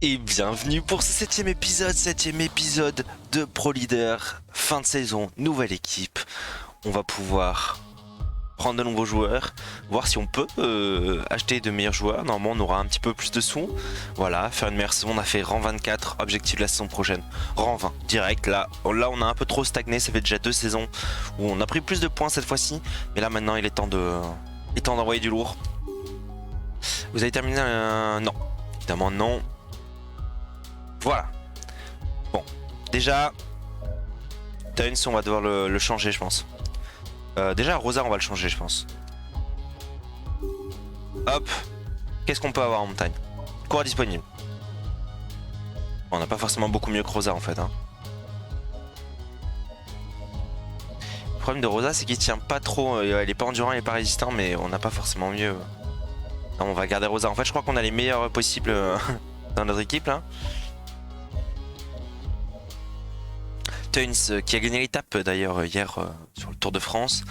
Et bienvenue pour ce septième épisode de Pro Leader, fin de saison, nouvelle équipe. On va pouvoir prendre de nouveaux joueurs, voir si on peut acheter de meilleurs joueurs. Normalement on aura un petit peu plus de sous. Voilà, faire une meilleure saison. On a fait rang 24, objectif de la saison prochaine, rang 20, direct. Là on a un peu trop stagné, ça fait déjà 2 saisons où on a pris plus de points cette fois-ci. Mais là maintenant il est temps d'envoyer du lourd. Vous avez terminé non, évidemment non. Voilà. Bon, déjà, Tuns, on va devoir le changer, je pense. Déjà, Rosa, on va le changer, je pense. Hop. Qu'est-ce qu'on peut avoir en montagne? Quoi disponible? Bon, on n'a pas forcément beaucoup mieux que Rosa, en fait. Hein. Le problème de Rosa, c'est qu'il tient pas trop. Elle est pas endurant, elle est pas résistant, mais on n'a pas forcément mieux. Non, on va garder Rosa. En fait, je crois qu'on a les meilleurs possibles dans notre équipe, là. Tuns qui a gagné l'étape d'ailleurs hier sur le Tour de France.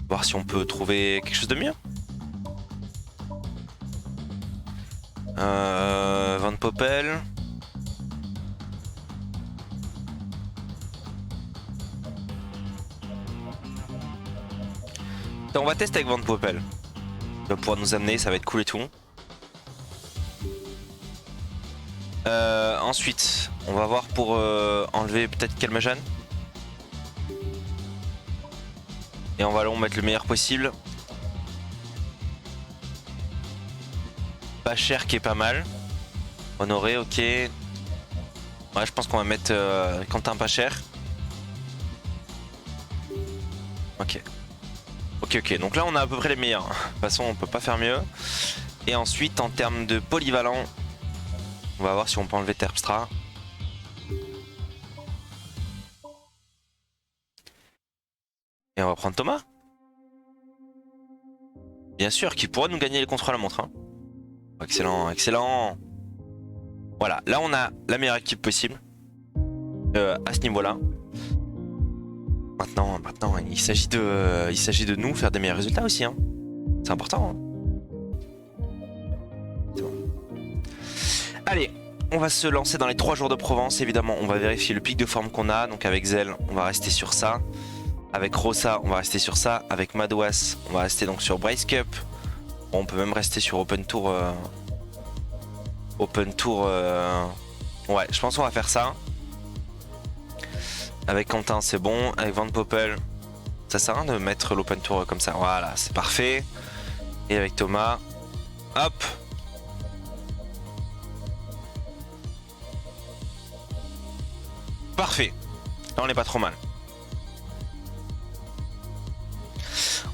Voir si on peut trouver quelque chose de mieux. Van Poppel. On va tester avec Van Poppel. Il va pouvoir nous amener, ça va être cool et tout. Ensuite, on va voir pour enlever peut-être Kelmajan. Et on va aller mettre le meilleur possible. Pas cher qui est pas mal. Honoré, ok. Ouais, je pense qu'on va mettre Quentin pas cher. Ok. Ok. Donc là, on a à peu près les meilleurs. De toute façon, on peut pas faire mieux. Et ensuite, en termes de polyvalent, on va voir si on peut enlever Terpstra. Et on va prendre Thomas. Bien sûr, qui pourra nous gagner les contre la montre. Hein. Excellent, excellent. Voilà, là on a la meilleure équipe possible. À ce niveau-là. Maintenant, il s'agit de nous faire des meilleurs résultats aussi. Hein. C'est important. Hein. C'est bon. Allez, on va se lancer dans les 3 jours de Provence. Évidemment, on va vérifier le pic de forme qu'on a. Donc avec Zell, on va rester sur ça. Avec Rosa, on va rester sur ça. Avec Madouas, on va rester donc sur Brace Cup. Bon, on peut même rester sur Open Tour. Ouais, je pense qu'on va faire ça. Avec Quentin, c'est bon. Avec Van Poppel, ça sert à rien de mettre l'Open Tour comme ça. Voilà, c'est parfait. Et avec Thomas, hop. Parfait. Là, on n'est pas trop mal.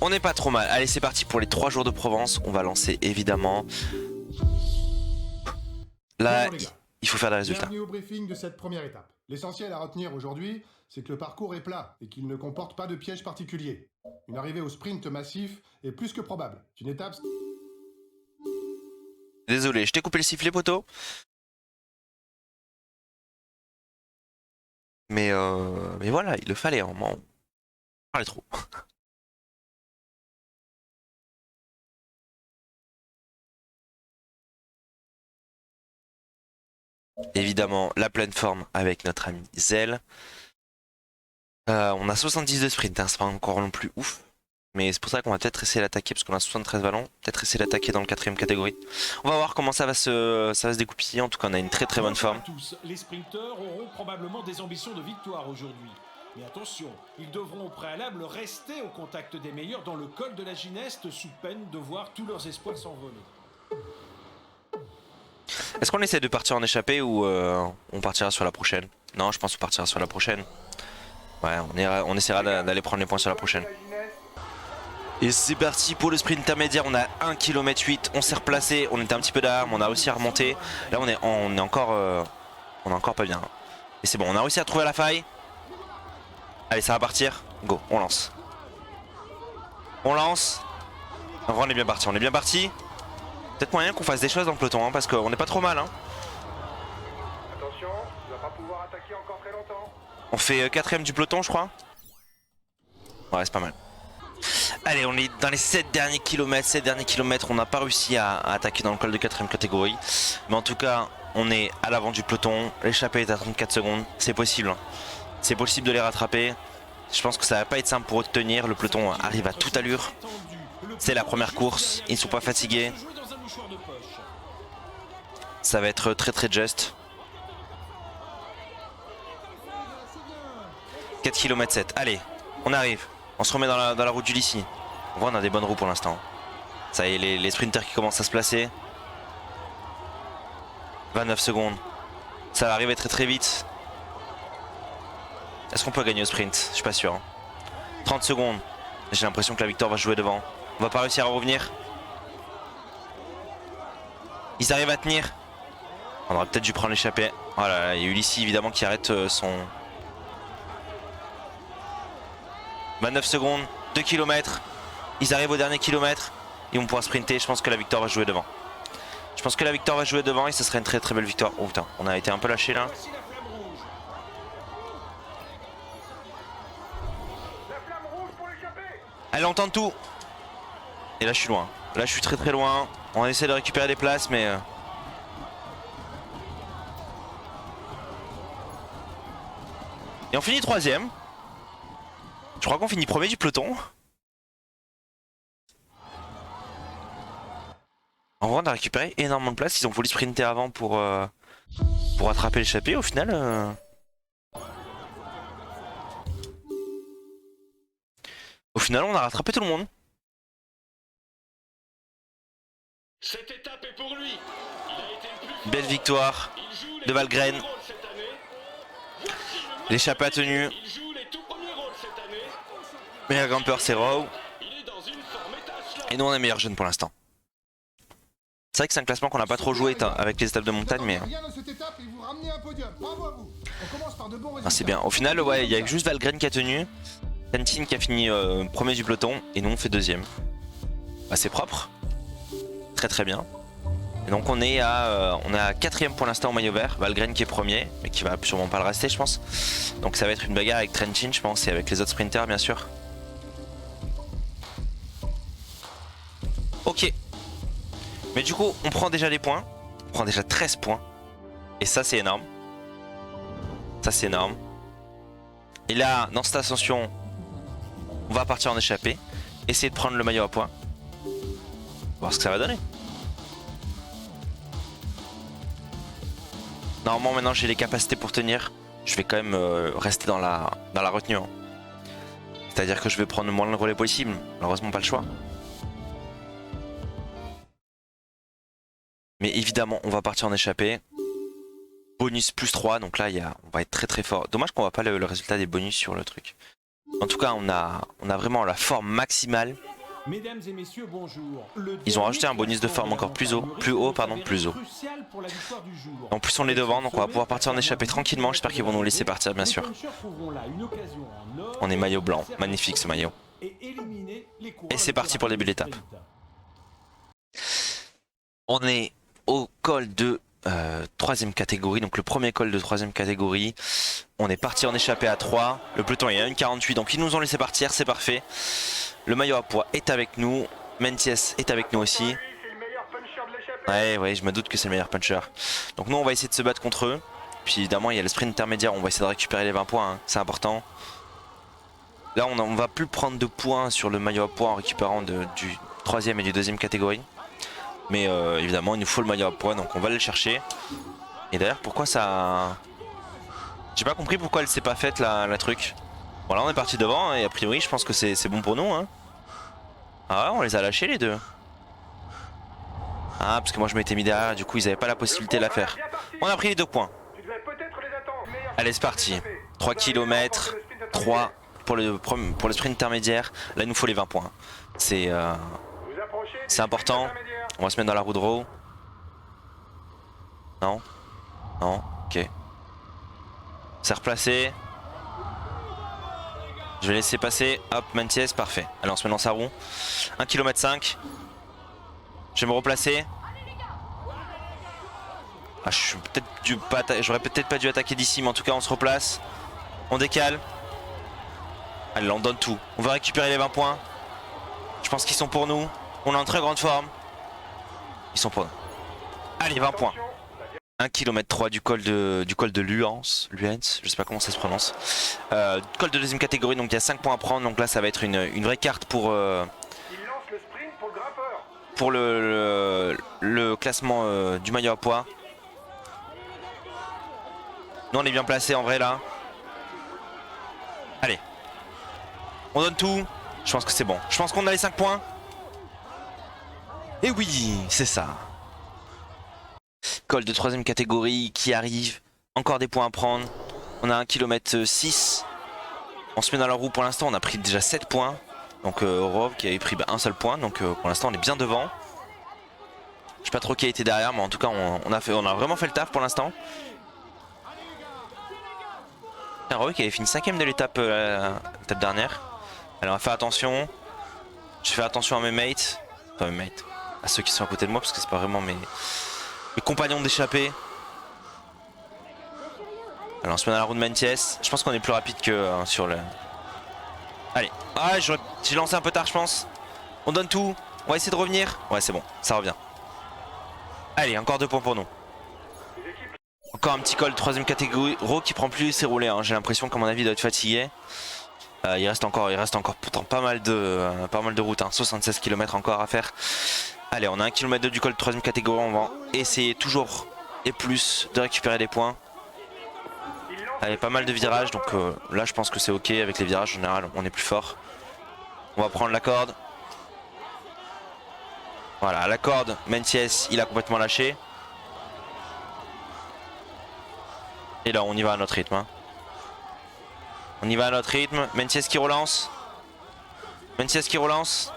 On n'est pas trop mal. Allez, c'est parti pour les 3 jours de Provence. On va lancer évidemment. Là, il faut faire des résultats. Bienvenue au briefing de cette première étape. L'essentiel à retenir aujourd'hui, c'est que le parcours est plat et qu'il ne comporte pas de piège particulier. Une arrivée au sprint massif est plus que probable. C'est une étape... Désolé, je t'ai coupé le sifflet, poteau. Mais voilà, il le fallait. On parlait trop. Évidemment, la pleine forme avec notre ami Zell. On a 70 de sprint, hein, c'est pas encore non plus ouf. Mais c'est pour ça qu'on va peut-être essayer d'attaquer, parce qu'on a 73 ballons. Peut-être essayer d'attaquer dans le 4ème catégorie. On va voir comment ça va se découpiller. En tout cas, on a une très bonne forme. Tous, les sprinteurs auront probablement des ambitions de victoire aujourd'hui. Mais attention, ils devront au préalable rester au contact des meilleurs dans le col de la Gineste sous peine de voir tous leurs espoirs s'envoler. Est-ce qu'on essaie de partir en échappée ou on partira sur la prochaine? Non, je pense qu'on partira sur la prochaine. Ouais, on essaiera d'aller prendre les points sur la prochaine. Et c'est parti pour le sprint intermédiaire. On a 1 km 8, on s'est replacé. On était un petit peu derrière, mais on a réussi à remonter. Là, on est encore pas bien. Et c'est bon, on a réussi à trouver la faille. Allez, ça va partir. Go, on lance. On lance. En vrai, on est bien parti. Peut-être moyen qu'on fasse des choses dans le peloton, hein, parce qu'on n'est pas trop mal. Hein. Attention, tu vas pas pouvoir attaquer encore très longtemps. On fait 4ème du peloton, je crois. Ouais, c'est pas mal. Allez, on est dans les 7 derniers kilomètres. On n'a pas réussi à attaquer dans le col de 4ème catégorie. Mais en tout cas, On est à l'avant du peloton. L'échappée est à 34 secondes. C'est possible. C'est possible de les rattraper. Je pense que ça va pas être simple pour eux de tenir. Le peloton arrive à toute allure. C'est la première course. Ils ne sont pas fatigués. Ça va être très très juste. 4 km 7. Allez, on arrive. On se remet dans la route du Lycie. On voit, on a des bonnes roues pour l'instant. Ça y est, les sprinters qui commencent à se placer. 29 secondes. Ça va arriver très très vite. Est-ce qu'on peut gagner au sprint? Je suis pas sûr. 30 secondes. J'ai l'impression que la victoire va se jouer devant. On va pas réussir à revenir. Ils arrivent à tenir. On aurait peut-être dû prendre l'échappée. Oh là là, il y a Ulysse évidemment qui arrête son... 29 secondes, 2 km. Ils arrivent au dernier kilomètre. Ils vont pouvoir sprinter. Je pense que la victoire va se jouer devant. Je pense que la victoire va jouer devant et ce serait une très très belle victoire. Oh putain, on a été un peu lâché là. Allez, on tente tout. Et là je suis loin. Là je suis très très loin. On essaie de récupérer des places mais... Et on finit troisième. Je crois qu'on finit premier du peloton. En vrai on a récupéré énormément de place. Ils ont voulu sprinter avant pour attraper l'échappée. Au final... Au final on a rattrapé tout le monde. Cette étape est pour lui. Il a été le plus fort. Belle victoire de Valgren. L'échappée a tenu. Il joue les tout premiers rôles cette année. Meilleur grimpeur c'est Rowe. Il est dans une forme étincelante. Et nous on est meilleur jeune pour l'instant. C'est vrai que c'est un classement qu'on n'a pas trop joué avec les étapes de montagne mais... Rien dans cette étape et vous ramenez un podium. Bravo à vous. On commence par de bons résultats. Ah, c'est bien. Au final ouais, il y a juste Valgren qui a tenu. Trentin qui a fini premier du peloton et nous on fait deuxième. Bah, c'est propre. Très très bien. Et donc on est à 4ème pour l'instant au maillot vert. Valgren qui est premier mais qui va sûrement pas le rester je pense. Donc ça va être une bagarre avec Trentin je pense et avec les autres sprinters bien sûr. Ok. Mais du coup on prend déjà des points. On prend déjà 13 points. Et ça c'est énorme. Ça c'est énorme. Et là dans cette ascension on va partir en échappée. Essayer de prendre le maillot à points. Voir ce que ça va donner. Normalement maintenant j'ai les capacités pour tenir. Je vais quand même rester dans la retenue. Hein. C'est-à-dire que je vais prendre le moins de relais possible. Malheureusement pas le choix. Mais évidemment on va partir en échappée. Bonus plus 3 donc là on va être très très fort. Dommage qu'on voit pas le résultat des bonus sur le truc. En tout cas on a vraiment la forme maximale. Mesdames et messieurs, bonjour. Ils ont rajouté un bonus de forme encore plus haut. En plus on est devant donc on va pouvoir partir en échappée tranquillement. J'espère qu'ils vont nous laisser partir bien sûr. On est maillot blanc, magnifique ce maillot. Et c'est parti pour le début de l'étape. On est au col de 3ème catégorie, donc le premier col de 3ème catégorie. On est parti en échappée à 3. Le peloton est à 1,48 donc ils nous ont laissé partir, c'est parfait. Le maillot à poids est avec nous. Mentiès est avec nous aussi. Ouais, je me doute que c'est le meilleur puncher. Donc nous on va essayer de se battre contre eux. Puis évidemment il y a le sprint intermédiaire, on va essayer de récupérer les 20 points, hein. C'est important. Là on va plus prendre de points sur le maillot à poids en récupérant du 3ème et du 2ème catégorie. Mais évidemment il nous faut le maillot à poids donc on va le chercher. Et d'ailleurs pourquoi ça... J'ai pas compris pourquoi elle s'est pas faite la truc. Bon là on est parti devant et a priori je pense que c'est bon pour nous hein. Ah ouais on les a lâchés les deux. Ah parce que moi je m'étais mis derrière du coup ils avaient pas la possibilité de la faire. On a pris les 2 points. Allez c'est parti. 3 km 3 pour le sprint intermédiaire. Là il nous faut les 20 points. C'est important. On va se mettre dans la roue de Rowe. Non. Non. Ok. C'est replacé. Je vais laisser passer. Hop, Mentiès, parfait. Allez, on se met dans sa roue. 1,5 km. Je vais me replacer. Ah, j'aurais peut-être pas dû attaquer d'ici, mais en tout cas, on se replace. On décale. Allez, là, on donne tout. On va récupérer les 20 points. Je pense qu'ils sont pour nous. On est en très grande forme. Ils sont pour nous. Allez, 20 points. 1 km 3 du col de Luens, je sais pas comment ça se prononce. Col de deuxième catégorie, donc il y a 5 points à prendre, donc là ça va être une vraie carte pour, pour le classement du maillot à poids. Nous on est bien placé en vrai là. Allez, on donne tout, je pense que c'est bon. Je pense qu'on a les 5 points. Et oui, c'est ça. Col de troisième catégorie qui arrive. Encore des points à prendre. On a 1 km 6. On se met dans la roue pour l'instant. On a pris déjà 7 points. Donc Rob qui avait pris un seul point. Donc pour l'instant on est bien devant. Je sais pas trop qui a été derrière. Mais en tout cas on a vraiment fait le taf pour l'instant. Rob qui avait fini 5ème de l'étape dernière. Alors on va faire attention. Je fais attention à mes mates. Enfin mes mates. À ceux qui sont à côté de moi. Parce que c'est pas vraiment mes compagnons d'échappée. Alors on se met dans la roue de Mentiès. Je pense qu'on est plus rapide que sur le... Allez. Ah, j'ai lancé un peu tard je pense. On donne tout. On va essayer de revenir. Ouais c'est bon, ça revient. Allez, encore 2 points pour nous. Encore un petit col de 3ème catégorie. Ro qui prend plus ses roulés, hein. J'ai l'impression qu'à mon avis il doit être fatigué. Il reste encore pourtant pas mal de routes, hein. 76 km encore à faire. Allez, on a 1 km du col de 3ème catégorie. On va essayer toujours et plus de récupérer des points. Allez, pas mal de virages, donc là je pense que c'est ok. Avec les virages en général on est plus fort. On va prendre la corde. Voilà, la corde, Mentiès il a complètement lâché. Et là on y va à notre rythme, hein. On y va à notre rythme. Mentiès qui relance. Mentiès qui relance.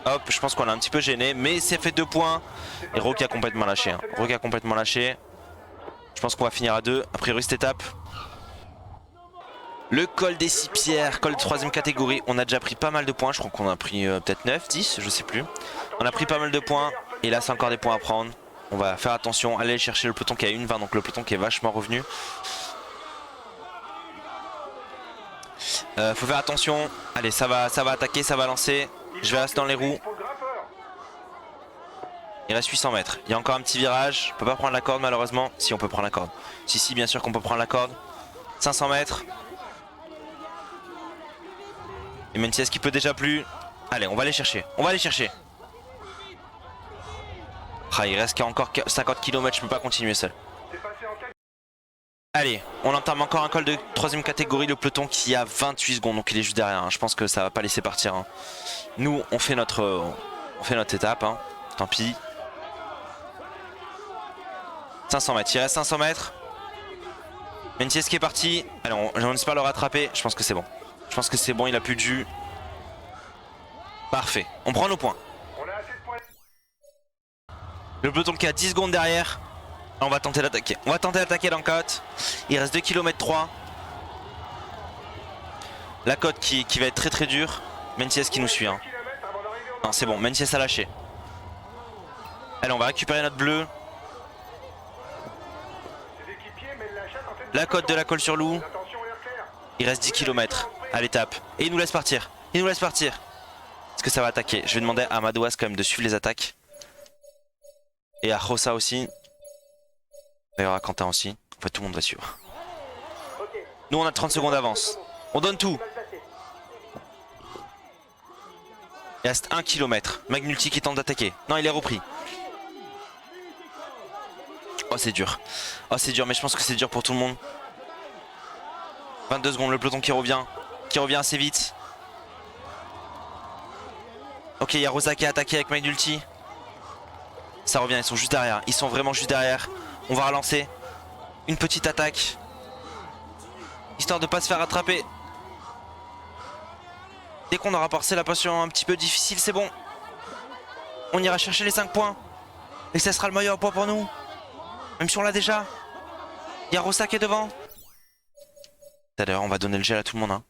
Hop, je pense qu'on l'a un petit peu gêné, mais c'est fait 2 points. Et Rocky a complètement lâché, hein. Rocky a complètement lâché. Je pense qu'on va finir à 2, a priori cette étape. Le col des 6 pierres, col de 3ème catégorie. On a déjà pris pas mal de points, je crois qu'on a pris peut-être 9, 10, je sais plus. On a pris pas mal de points, et là c'est encore des points à prendre. On va faire attention, aller chercher le peloton qui a 1,20, donc le peloton qui est vachement revenu. Faut faire attention. Allez, ça va attaquer, ça va lancer. Je vais rester dans les roues. Il reste 800 mètres. Il y a encore un petit virage. On peut pas prendre la corde malheureusement. Si, on peut prendre la corde. Si, bien sûr qu'on peut prendre la corde. 500 mètres. Et Mentiès qui peut déjà plus. Allez, on va aller chercher. On va aller chercher. Ah, il reste encore 50 km. Je peux pas continuer seul. Allez, on entame encore un col de 3ème catégorie, le peloton qui a 28 secondes, donc il est juste derrière, hein. Je pense que ça va pas laisser partir, hein. Nous, on fait notre étape, hein. Tant pis. 500 mètres, il reste 500 mètres. Mentiès qui est parti. Allez, on espère le rattraper, je pense que c'est bon. Je pense que c'est bon, il a plus de jus. Parfait, on prend nos points. Le peloton qui a 10 secondes derrière. On va tenter d'attaquer. On va tenter d'attaquer dans la côte. Il reste 2 km 3. La côte qui va être très dure. Mentiès qui nous suit, hein. Non, c'est bon, Mentiès a lâché. Allez, on va récupérer notre bleu. La côte de la Colle-sur-Loup. Il reste 10 km à l'étape. Et il nous laisse partir. Il nous laisse partir. Est-ce que ça va attaquer? Je vais demander à Madouas quand même de suivre les attaques. Et à Rossa aussi. D'ailleurs à Quentin aussi. En fait tout le monde va suivre. Nous on a 30 secondes d'avance. On donne tout. Il reste 1 km. Magnulti qui tente d'attaquer. Non, il est repris. Oh c'est dur. Oh c'est dur, mais je pense que c'est dur pour tout le monde. 22 secondes, le peloton qui revient. Qui revient assez vite. Ok, il y a Rosa qui a attaqué avec Magnulti. Ça revient, ils sont juste derrière. Ils sont vraiment juste derrière. On va relancer. Une petite attaque. Histoire de ne pas se faire attraper. Dès qu'on aura passé la passion un petit peu difficile, c'est bon. On ira chercher les 5 points. Et ça sera le meilleur point pour nous. Même si on l'a déjà. Il y a Rossa qui est devant. D'ailleurs, on va donner le gel à tout le monde, hein.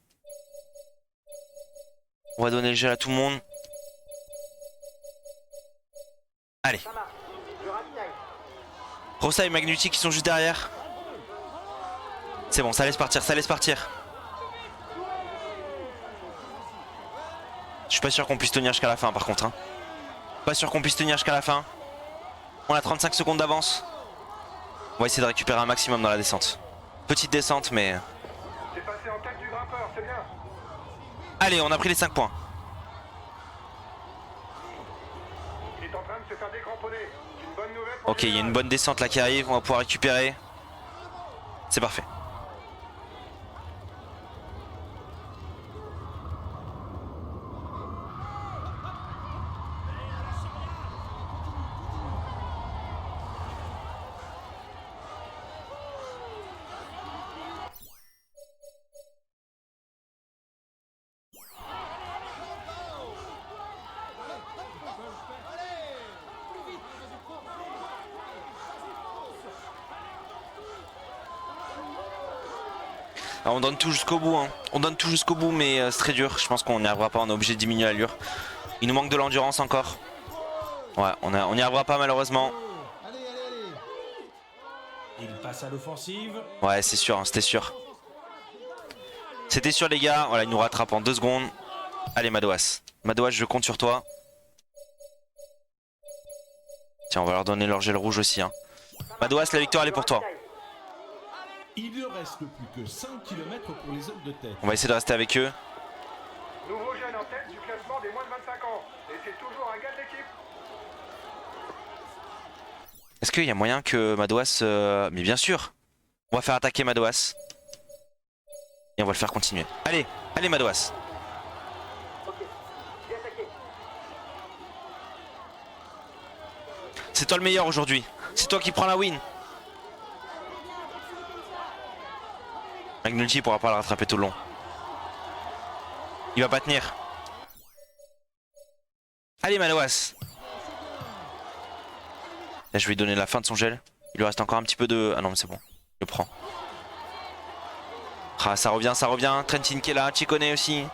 On va donner le gel à tout le monde. Allez. Rossa et Magnuti qui sont juste derrière. C'est bon, ça laisse partir, ça laisse partir. Je suis pas sûr qu'on puisse tenir jusqu'à la fin par contre, hein. Pas sûr qu'on puisse tenir jusqu'à la fin. On a 35 secondes d'avance. On va essayer de récupérer un maximum dans la descente. Petite descente mais... C'est passé en tête du grimpeur, c'est bien. Allez, on a pris les 5 points. Il est en train de se faire décramponner. C'est une bonne nouvelle pour Ok, il y a une bonne descente là qui arrive, on va pouvoir récupérer. C'est parfait. Alors on donne tout jusqu'au bout, hein. On donne tout jusqu'au bout, mais c'est très dur. Je pense qu'on n'y arrivera pas, on est obligé de diminuer l'allure. Il nous manque de l'endurance encore. Ouais, on n'y arrivera pas malheureusement. Il passe à l'offensive. Ouais, c'est sûr, hein, c'était sûr. C'était sûr les gars, voilà, il nous rattrape en 2 secondes. Allez Madouas. Madouas, je compte sur toi. Tiens, on va leur donner leur gel rouge aussi. Hein. Madouas, la victoire elle est pour toi. Il ne reste plus que 5 km pour les hommes de tête. On va essayer de rester avec eux. Nouveau jeune en tête du classement des moins de 25 ans. Et c'est toujours un gars de l'équipe. Est-ce qu'il y a moyen que Madouas... Mais bien sûr. On va faire attaquer Madouas. Et on va le faire continuer. Allez, allez Madouas. C'est toi le meilleur aujourd'hui. C'est toi qui prends la win. McNulty pourra pas le rattraper tout le long. Il va pas tenir. Allez Madouas. Là je vais lui donner la fin de son gel. Il lui reste encore un petit peu de... Ah non mais c'est bon. Je le prends. Ah ça revient, ça revient. Trentin qui est là, Ciccone aussi.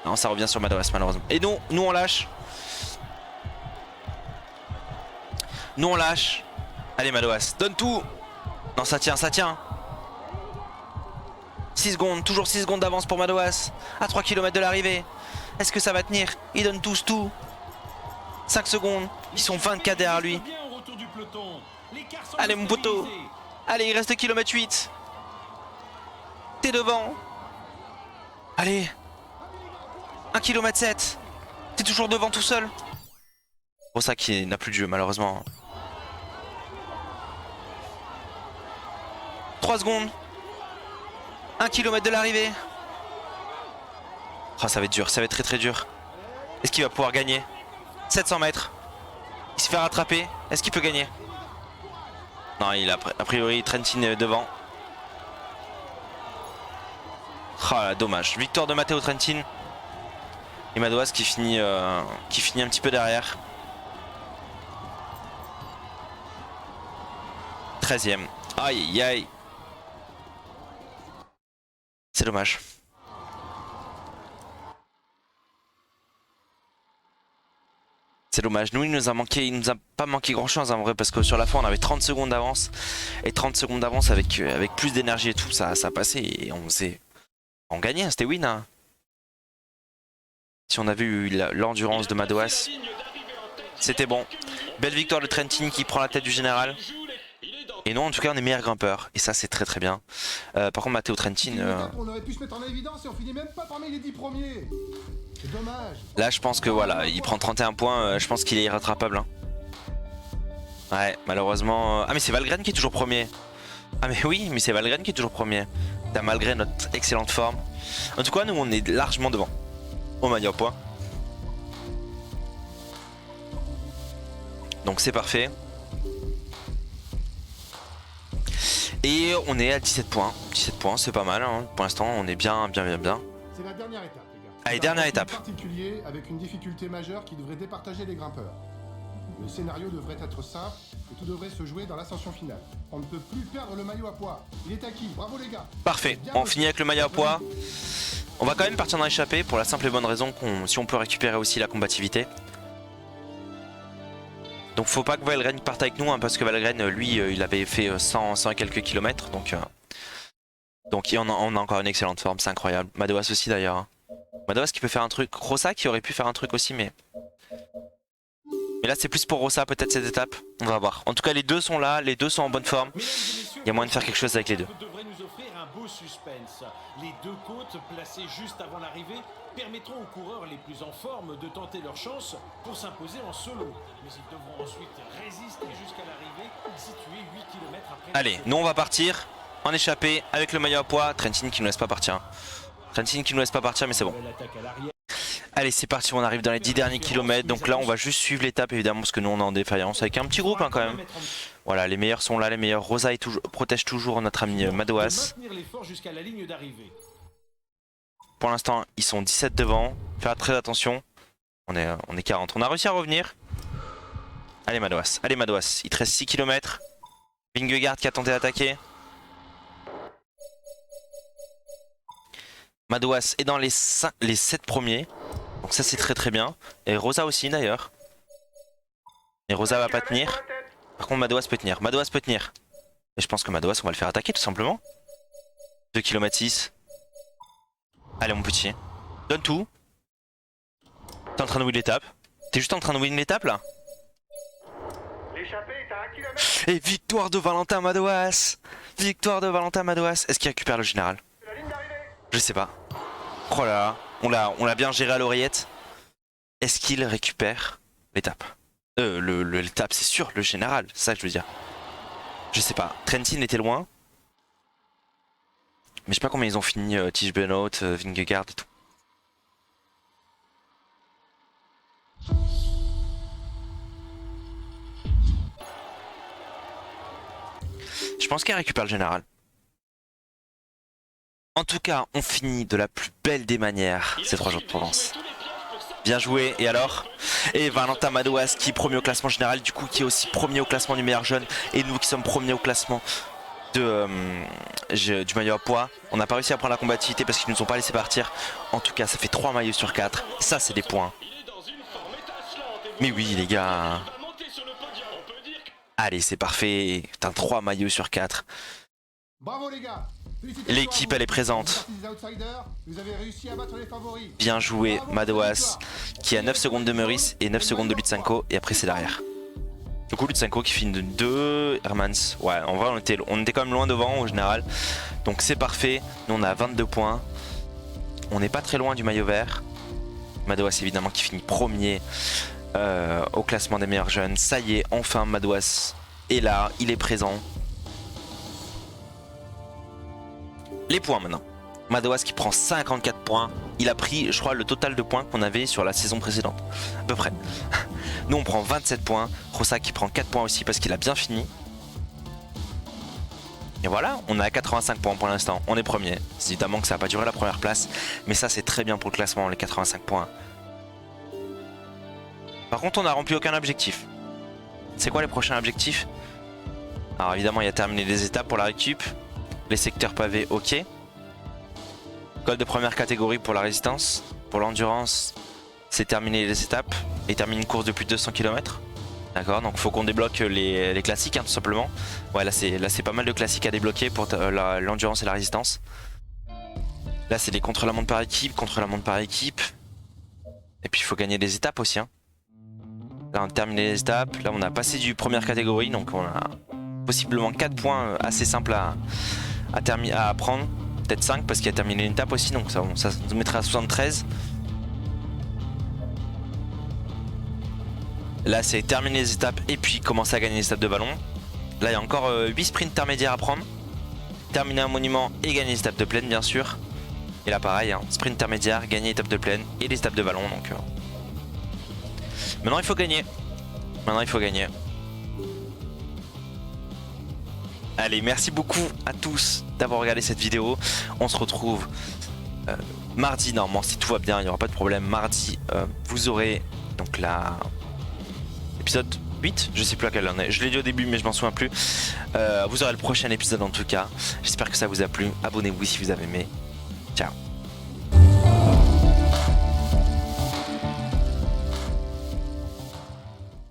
Non ça revient sur Madouas malheureusement. Et nous on lâche. Nous on lâche. Allez Madouas, donne tout. Non ça tient, ça tient. 6 secondes, toujours 6 secondes d'avance pour Madouas. À 3 km de l'arrivée. Est-ce que ça va tenir? Ils donnent tous tout. 5 secondes, ils sont 24 derrière lui. Allez mon poteau. Allez il reste 2 km 8. T'es devant. Allez. 1 km 7. T'es toujours devant tout seul. C'est pour ça qu'il n'a plus de jeu malheureusement. 3 secondes. 1 km de l'arrivée. Oh, ça va être dur, ça va être très très dur. Est-ce qu'il va pouvoir gagner? 700 mètres. Il se fait rattraper. Est-ce qu'il peut gagner? Non, il a a priori Trentin est devant. Oh là, dommage. Victoire de Matteo Trentin. Et Madouas qui finit un petit peu derrière. 13ème. Aïe aïe aïe. C'est dommage. C'est dommage. Nous, il nous a pas manqué grand chose en vrai, parce que sur la fin, on avait 30 secondes d'avance. Et 30 secondes d'avance avec plus d'énergie et tout, ça passait et on gagnait, c'était win. Hein. Si on avait eu l'endurance de Madouas, c'était bon. Belle victoire de Trentin qui prend la tête du général. Et non, en tout cas, on est meilleur grimpeur. Et ça, c'est très très bien. Par contre, Matteo Trentin... On aurait pu se mettre en évidence et on finit même pas parmi les 10 premiers. C'est dommage. Là, je pense que voilà, il prend 31 points. Je pense qu'il est irrattrapable. Hein. Ouais, malheureusement... Ah, mais c'est Valgren qui est toujours premier. Ah, mais oui, mais c'est Valgren qui est toujours premier. Malgré notre excellente forme. En tout cas, nous, on est largement devant. Au maillot point. Donc, c'est parfait. Et on est à 17 points. 17 points, c'est pas mal. Hein. Pour l'instant, on est bien. C'est la dernière étape, les gars. Allez, dernière étape. Particulier avec une difficulté majeure qui devrait départager les grimpeurs. Le scénario devrait être simple et tout devrait se jouer dans l'ascension finale. On ne peut plus perdre le maillot à poids. Il est acquis. Bravo les gars. Parfait. On finit avec le maillot à poids. On va quand même partir dans l'échappée pour la simple et bonne raison qu'on, si on peut récupérer aussi la combativité. Donc faut pas que Valgren parte avec nous hein, parce que Valgren lui il avait fait 100 et quelques kilomètres donc on a encore une excellente forme, c'est incroyable. Madouas aussi d'ailleurs. Hein. Madouas qui peut faire un truc, Rossa qui aurait pu faire un truc aussi mais Mais là c'est plus pour Rosa peut-être cette étape. On va voir. En tout cas les deux sont là, les deux sont en bonne forme. Il y a moyen de faire quelque chose avec les deux. Devrait nous offrir un beau suspense. Les deux côtes placées juste avant l'arrivée permettront aux coureurs les plus en forme de tenter leur chance pour s'imposer en solo. Mais ils devront ensuite résister jusqu'à l'arrivée, située 8 km après. Allez, nous on va partir en échappée avec le maillot à poids. Trentin qui nous laisse pas partir. Trentin qui nous laisse pas partir, mais c'est bon. Allez, c'est parti, on arrive dans les 10 derniers kilomètres. Donc là, on va juste suivre l'étape évidemment parce que nous on est en défaillance avec un petit groupe hein, quand même. Voilà, les meilleurs sont là, les meilleurs. Rosa protège toujours notre ami Madouas. Pour l'instant, ils sont 17 devant. Faire très attention. On est 40. On a réussi à revenir. Allez Madouas, il te reste 6 km. Vingegaard qui a tenté d'attaquer. Madouas est dans les 7 premiers. Donc ça c'est très bien. Et Rosa aussi d'ailleurs. Et Rosa va pas tenir. Par contre Madouas peut tenir. Et je pense que Madouas on va le faire attaquer tout simplement. 2 km 6. Allez mon petit. Donne tout. T'es en train de win l'étape. T'es juste en train de win l'étape là. Et victoire de Valentin Madouas. Est-ce qu'il récupère le général? Je sais pas. Oh là là, on l'a bien géré à l'oreillette. Est-ce qu'il récupère l'étape? L'étape, c'est sûr, le général, c'est ça que je veux dire. Je sais pas. Trentin était loin. Mais je sais pas combien ils ont fini, Tige Benoît, Vingegaard et tout. Je pense qu'il récupère le général. En tout cas, on finit de la plus belle des manières ces 3 jours de Provence. Bien joué, et alors? Et Valentin Madouas qui est premier au classement général, du coup qui est aussi premier au classement du meilleur jeune. Et nous qui sommes premiers au classement du maillot à poids. On n'a pas réussi à prendre la combativité parce qu'ils nous ont pas laissé partir. En tout cas, ça fait 3 maillots sur 4. Ça, c'est des points. Mais oui, les gars. Allez, c'est parfait. Putain, 3 maillots sur 4. Bravo les gars. L'équipe elle est présente. Bien joué Madouas qui a 9 secondes de Meurice et 9 secondes de Lutsenko et après c'est derrière. Du coup Lutsenko qui finit de 2, Hermans. Ouais en vrai on était quand même loin devant au général. Donc c'est parfait. Nous on a 22 points. On n'est pas très loin du maillot vert. Madouas évidemment qui finit premier au classement des meilleurs jeunes. Ça y est, enfin Madouas est là, il est présent. Les points maintenant. Madouas qui prend 54 points. Il a pris, je crois, le total de points qu'on avait sur la saison précédente. À peu près. Nous, on prend 27 points. Rosa qui prend 4 points aussi parce qu'il a bien fini. Et voilà, on est à 85 points pour l'instant. On est premier. C'est évidemment que ça n'a pas duré la première place. Mais ça, c'est très bien pour le classement, les 85 points. Par contre, on n'a rempli aucun objectif. C'est quoi les prochains objectifs? Alors évidemment, il y a terminé les étapes pour la récup. Les secteurs pavés, ok. Col de première catégorie pour la résistance. Pour l'endurance, c'est terminer les étapes. Et terminer une course de plus de 200 km. D'accord, donc il faut qu'on débloque les classiques, hein, tout simplement. Ouais, là c'est pas mal de classiques à débloquer pour l'endurance et la résistance. Là, c'est les contre-la-montre par équipe, Et puis il faut gagner des étapes aussi. Hein. Là, on a terminé les étapes. Là, on a passé du première catégorie. Donc on a possiblement 4 points assez simples à prendre, peut-être 5 parce qu'il a terminé une étape aussi, donc ça nous mettra à 73. Là c'est terminer les étapes et puis commencer à gagner les étapes de ballon. Là il y a encore 8 sprints intermédiaires à prendre. Terminer un monument et gagner les étapes de plaine bien sûr. Et là pareil, hein, sprint intermédiaire, gagner les étapes de plaine et les étapes de ballon. Donc maintenant il faut gagner. Allez, merci beaucoup à tous d'avoir regardé cette vidéo. On se retrouve mardi, normalement, si tout va bien, il n'y aura pas de problème. Mardi, vous aurez donc l'épisode 8, je sais plus à quelle on est. Je l'ai dit au début, mais je m'en souviens plus. Vous aurez le prochain épisode en tout cas. J'espère que ça vous a plu. Abonnez-vous si vous avez aimé. Ciao.